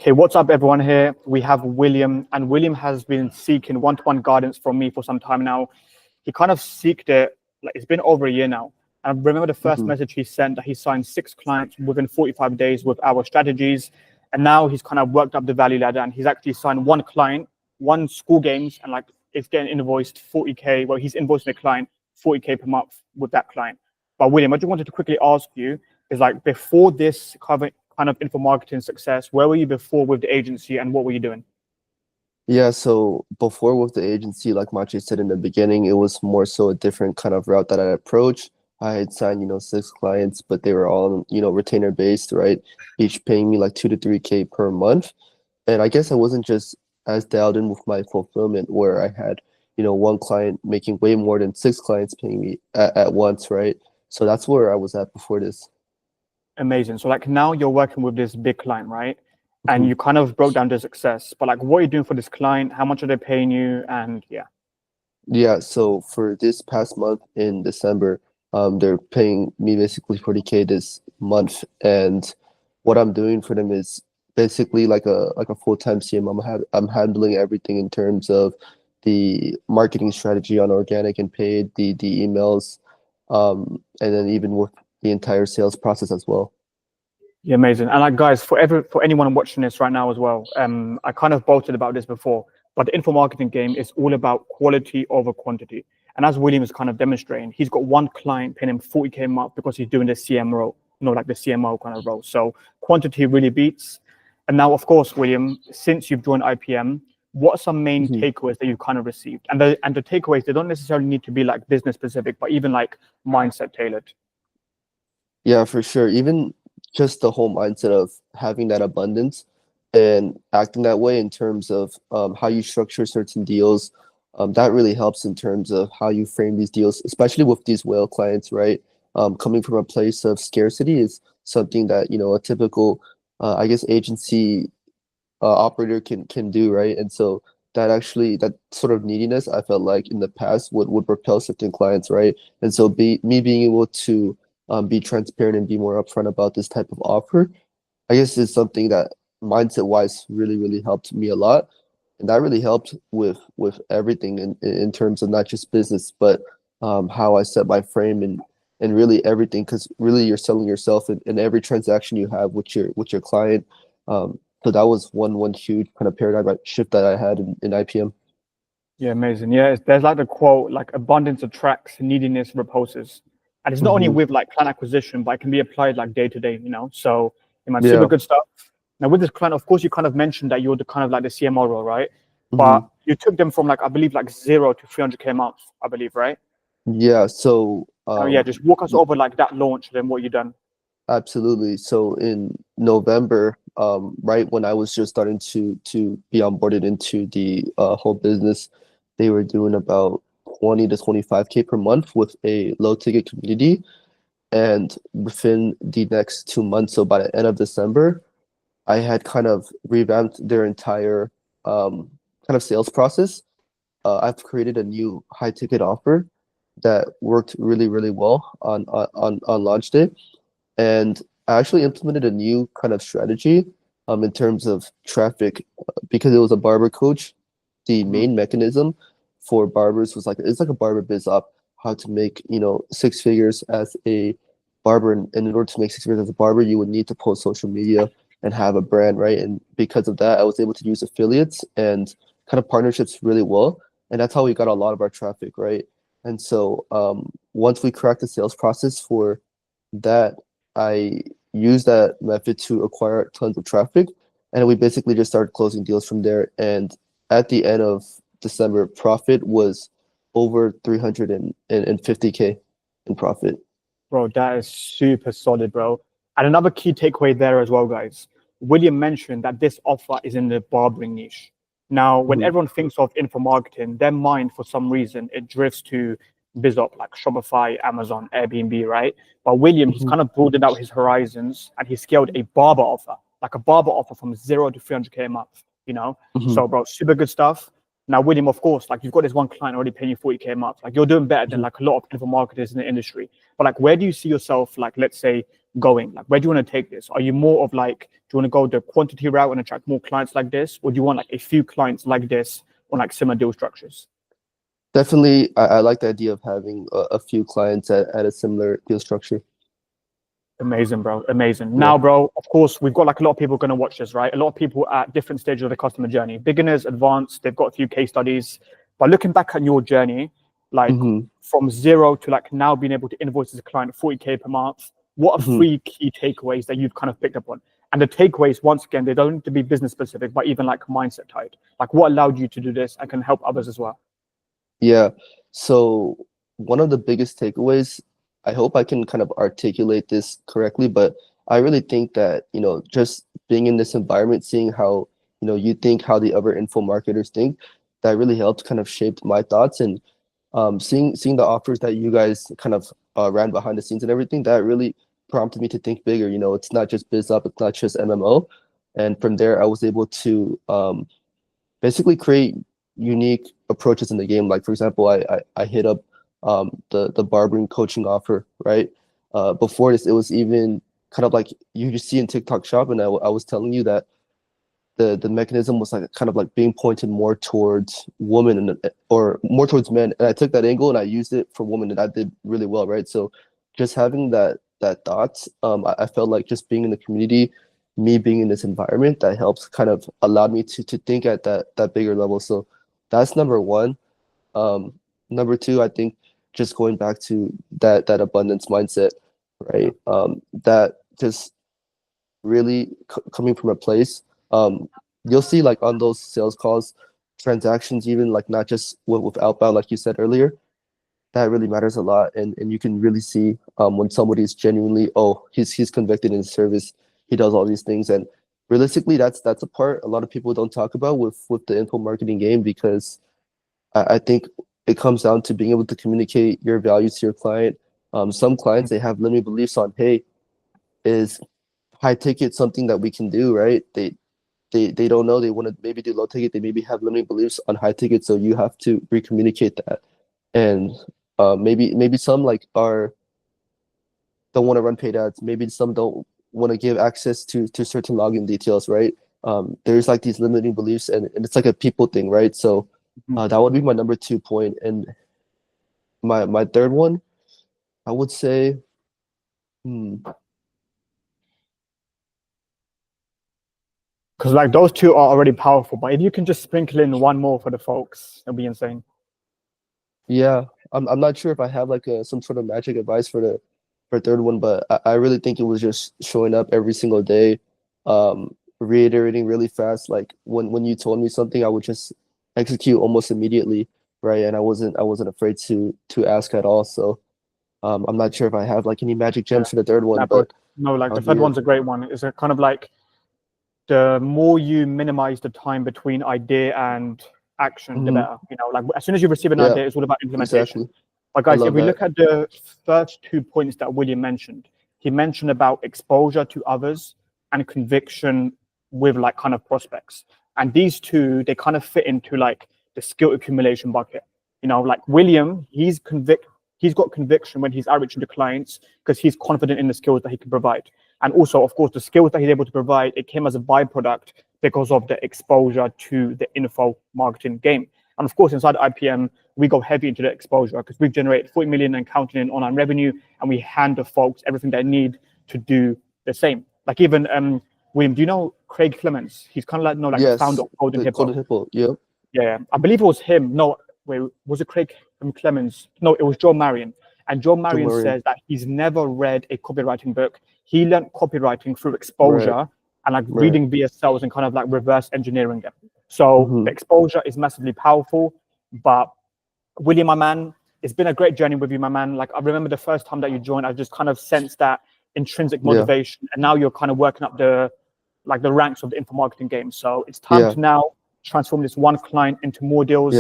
Okay, what's up, everyone? Here we have William, and William has been seeking one-to-one guidance from me for some time now. He kind of seeked it, like it's been over a year now. And I remember the first message he sent that he signed 6 clients within 45 days with our strategies. And now he's kind of worked up the value ladder and he's actually signed 1 client, 1 school games, and like it's getting invoiced 40K. Well, he's invoicing the client 40K per month with that client. But William, I just wanted to quickly ask you is like before this kind of info marketing success, where were you before with the agency and what were you doing? Yeah, so before with the agency, like Machi said in the beginning, it was more so a different kind of route that I approached. I had signed, 6 clients, but they were all, retainer based, right? Each paying me like 2 to 3K per month. And I guess I wasn't just as dialed in with my fulfillment where I had, 1 client making way more than 6 clients paying me at once, right? So that's where I was at before this. Amazing. So like now you're working with this big client, right? And you kind of broke down the success, but like what are you doing for this client? How much are they paying you? And yeah. Yeah, so for this past month in December, they're paying me basically 40K this month, and what I'm doing for them is basically like a full-time CMO. I'm handling everything in terms of the marketing strategy on organic and paid, the emails, and then even with the entire sales process as well. Yeah, amazing. And like guys, for anyone watching this right now as well, I kind of bolted about this before, but the info marketing game is all about quality over quantity. And as William is kind of demonstrating, he's got 1 client paying him 40K a month because he's doing the CM role, like the CMO kind of role. So quantity really beats. And now, of course, William, since you've joined IPM, what are some main takeaways that you've kind of received? And the takeaways, they don't necessarily need to be like business specific, but even like mindset tailored. Yeah, for sure. Even just the whole mindset of having that abundance and acting that way in terms of how you structure certain deals, that really helps in terms of how you frame these deals, especially with these whale clients, right? Coming from a place of scarcity is something that, a typical, I guess, agency operator can do, right? And so that sort of neediness, I felt like in the past would repel certain clients, right? And so me being able to be transparent and be more upfront about this type of offer, I guess is something that mindset wise really helped me a lot. And that really helped with everything in terms of not just business, but how I set my frame and really everything, because really you're selling yourself in every transaction you have with your client. So that was one huge kind of paradigm shift that I had in IPM. Yeah, amazing. Yeah, there's like the quote, like abundance attracts, neediness repulses. And it's not only with like client acquisition, but it can be applied like day to day, So, man, super Yeah. good stuff. Now with this client, of course, you kind of mentioned that you're the kind of like the CMO role, right? hmm But you took them from like, I believe like 0 to 300K a month, I believe, right? Yeah. So Oh yeah, just walk us over like that launch and then what you done. absolutely. So in November, right when I was just starting to be onboarded into the whole business, they were doing about 20 to 25K per month with a low ticket community. And within the next 2 months, so by the end of December, I had kind of revamped their entire kind of sales process. I've created a new high ticket offer that worked really well on launch day, and I actually implemented a new kind of strategy in terms of traffic because it was a barber coach. The main mechanism for barbers was it's like a barber biz up, how to make 6 figures as a barber, and in order to make 6 figures as a barber, you would need to post social media and have a brand, right? And because of that, I was able to use affiliates and kind of partnerships really well, and that's how we got a lot of our traffic, right? And so once we cracked the sales process for that, I used that method to acquire tons of traffic, and we basically just started closing deals from there. And at the end of December, profit was over 350K in profit. Bro, that is super solid, bro. And another key takeaway there as well, guys. William mentioned that this offer is in the barbering niche. Now, when Mhm. everyone thinks of info marketing, their mind, for some reason, it drifts to BizOp like Shopify, Amazon, Airbnb, right? But William, he's Mhm. kind of broadened out his horizons and he scaled a barber offer, like a barber offer from 0 to 300K a month, Mhm. So, bro, super good stuff. Now, William, of course, like you've got this one client already paying you 40K a month. Like you're doing better than like a lot of info marketers in the industry. But like, where do you see yourself, like, let's say, going? Like, where do you want to take this? Are you more of like, do you want to go the quantity route and attract more clients like this? Or do you want like a few clients like this on like similar deal structures? Definitely, I like the idea of having a few clients at a similar deal structure. Amazing, bro. Amazing. Yeah. Now, bro, of course, we've got like a lot of people going to watch this, right? A lot of people at different stages of the customer journey, beginners, advanced, they've got a few case studies. But looking back at your journey, like from zero to like now being able to invoice as a client 40K per month, what are three key takeaways that you've kind of picked up on? And the takeaways, once again, they don't need to be business specific, but even like mindset tied. Like what allowed you to do this and can help others as well? Yeah. So one of the biggest takeaways, I hope I can kind of articulate this correctly, but I really think that, just being in this environment, seeing how, you think, how the other info marketers think, that really helped kind of shape my thoughts. And seeing the offers that you guys kind of ran behind the scenes and everything, that really prompted me to think bigger. It's not just BizUp, it's not just MMO. And from there, I was able to basically create unique approaches in the game. Like for example, I hit up the barbering coaching offer, right? Before this, it was even kind of like you just see in TikTok Shop, and I was telling you that the mechanism was like kind of like being pointed more towards women or more towards men, and I took that angle and I used it for women, and I did really well, right? So just having that thoughts, I felt like just being in the community, me being in this environment, that helps kind of allowed me to think at that bigger level. So that's number one. Number two, I think just going back to that abundance mindset, right? That just really coming from a place. You'll see like on those sales calls, transactions, even like not just with outbound, like you said earlier, that really matters a lot. And you can really see when somebody's genuinely, oh, he's convicted in service, he does all these things. And realistically, that's a part a lot of people don't talk about with the info marketing game, because I think it comes down to being able to communicate your values to your client. Some clients, they have limiting beliefs on, hey, is high ticket something that we can do, right? They don't know, they want to maybe do low ticket, they maybe have limiting beliefs on high ticket, so you have to recommunicate that. And maybe some like don't want to run paid ads, maybe some don't want to give access to certain login details, right? There's like these limiting beliefs, and it's like a people thing, right? So that would be my number 2 point. And my third one, I would say, Because like those two are already powerful, but if you can just sprinkle in one more for the folks, it'll be insane. yeah, I'm not sure if I have like some sort of magic advice for the third one, but I really think it was just showing up every single day, reiterating really fast. Like when you told me something, I would just execute almost immediately, right? And I wasn't afraid to ask at all. So I'm not sure if I have like any magic gems for the third one, but no, like I'll the third hear. one's a great one. It's a kind of like the more you minimize the time between idea and action, the better. Like as soon as you receive an idea, it's all about implementation. Exactly. But I guys, if love we that. look at the first 2 points that William mentioned, he mentioned about exposure to others and conviction with like kind of prospects. And these two, they kind of fit into like the skill accumulation bucket. Like William, he's got conviction when he's outreaching to clients because he's confident in the skills that he can provide. And also, of course, the skills that he's able to provide, it came as a byproduct because of the exposure to the info marketing game. And of course, inside IPM, we go heavy into the exposure because we've generated 40 million and counting in online revenue, and we hand the folks everything they need to do the same. Like even William, do you know Craig Clemens? He's kind of like the Yes, founder of Golden the Hippo. Golden Hippo. Yep. Yeah, I believe it was him. No, wait, was it Craig Clemens? No, it was Joe Marion. And Joe Marion says that he's never read a copywriting book. He learned copywriting through exposure and like reading VSLs and kind of like reverse engineering them. So the exposure is massively powerful. But William, my man, it's been a great journey with you, my man. Like I remember the first time that you joined, I just kind of sensed that intrinsic motivation, and now you're kind of working up the ranks of the info marketing game. So it's time to now transform this one client into more deals,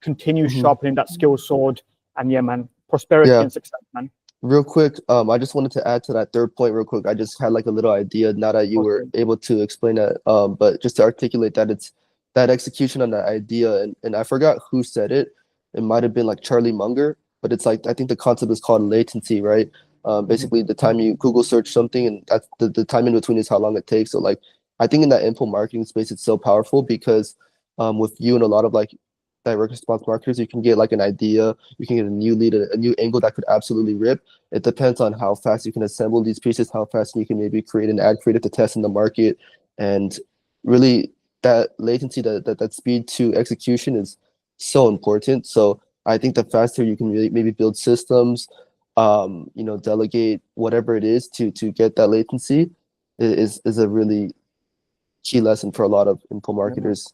continue sharpening that skill sword, and yeah, man, prosperity and success, man. Real quick, I just wanted to add to that third point real quick. I just had like a little idea now that you were able to explain that. But just to articulate that, it's that execution on that idea, and I forgot who said it. It might have been like Charlie Munger, but it's like I think the concept is called latency, right? Basically, the time you Google search something, and that's the time in between is how long it takes. So like, I think in that info marketing space, it's so powerful because with you and a lot of like direct response marketers, you can get like an idea, you can get a new lead, a new angle that could absolutely rip. It depends on how fast you can assemble these pieces, how fast you can maybe create an ad creative to test in the market, and really that latency, that speed to execution is so important. So I think the faster you can really maybe build systems, delegate whatever it is to get that latency is a really key lesson for a lot of info Yeah. marketers.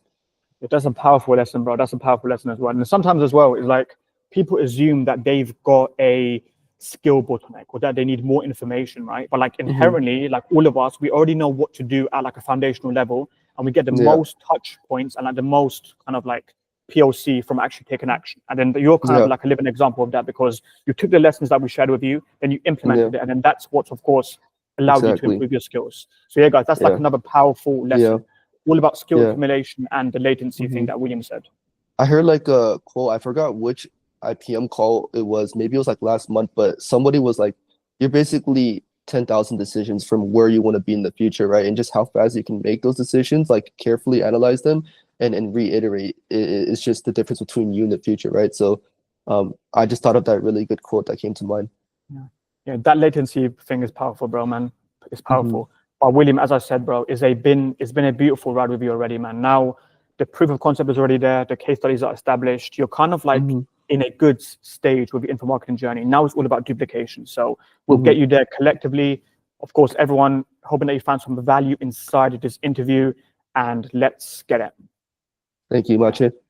That's a powerful lesson, bro. That's a powerful lesson as well. And sometimes as well, it's like people assume that they've got a skill bottleneck or that they need more information, right? But like inherently, like all of us, we already know what to do at like a foundational level, and we get the Yeah, most touch points and like the most kind of like POC from actually taking action. And then you're kind of yeah, like a living example of that because you took the lessons that we shared with you, then you yeah, implemented it, and then that's what's of course allowed you to exactly. improve your skills. So yeah, guys, that's like Yeah, another powerful yeah, lesson all about skill yeah. accumulation and the latency thing hmm that William said. I heard like a quote, I forgot which IPM call it was. Maybe it was like last month, but somebody was like, you're basically 10,000 decisions from where you want to be in the future, right? And just how fast you can make those decisions, like carefully analyze them and reiterate. It's just the difference between you and the future, right? So I just thought of that really good quote that came to mind. Yeah, yeah, that latency thing is powerful, bro, man. It's hmm powerful. But William, as I said, bro, it's been a beautiful ride with you already, man. Now the proof of concept is already there. The case studies are established. You're kind of like hmm in a good stage with your info marketing journey. Now it's all about duplication. So we'll hmm get you there collectively. Of course, everyone hoping that you found some value inside of this interview, and let's get it. Thank you, Yeah. Mache.